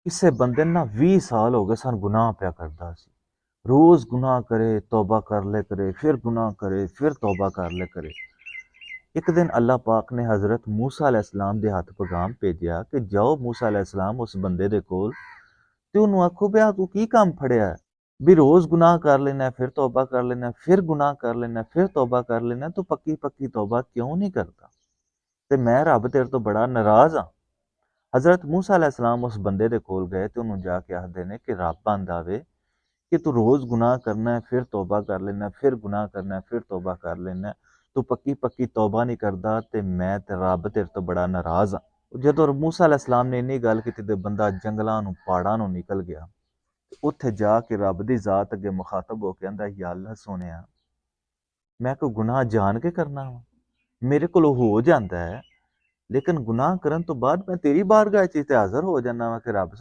کسے بندے نا 20 سال ہو گئے سن گناہ پیا کردا سی، روز گناہ کرے توبہ کر لے کرے، پھر گناہ کرے پھر توبہ کر لے کرے۔ ایک دن اللہ پاک نے حضرت موسیٰ علیہ السلام دے ہاتھ پیغام بھیجیا کہ جاؤ موسیٰ علیہ السلام اس بندے دے کول تے انہوں آکھو بیا تو کی کام پھڑیا ہے بھی روز گناہ کر لینا ہے پھر توبہ کر لینا ہے پھر گناہ کر لینا ہے پھر توبہ کر لینا ہے، تو پکی پکی توبہ کیوں نہیں کرتا؟ تے میں رب تیرے تو بڑا ناراض ہاں۔ حضرت موسیٰ علیہ السلام اس بندے دے کول گئے تے انہوں جا کے آخدے نے کہ رب آندا وے کہ تو روز گناہ کرنا ہے پھر توبہ کر لینا ہے پھر گناہ کرنا ہے پھر توبہ کر لینا ہے، تو پکی پکی توبہ نہیں کردا تے میں تے رب تیرے تو بڑا ناراض ہاں۔ جدوں موسیٰ علیہ السلام نے انہی گل کیتی تے بندہ جنگلاں نوں پہاڑاں نوں نکل گیا، اتھے جا کے رب دی ذات اگے مخاطب ہو کے آندا یا اللہ سونیا میں کوئی گناہ جان کے کرنا وا، میرے کولوں ہو جاندا ہے لیکن گناہ کرن تو بعد میں تیری بارگاہ چ تے حاضر ہو جانا وا کہ رب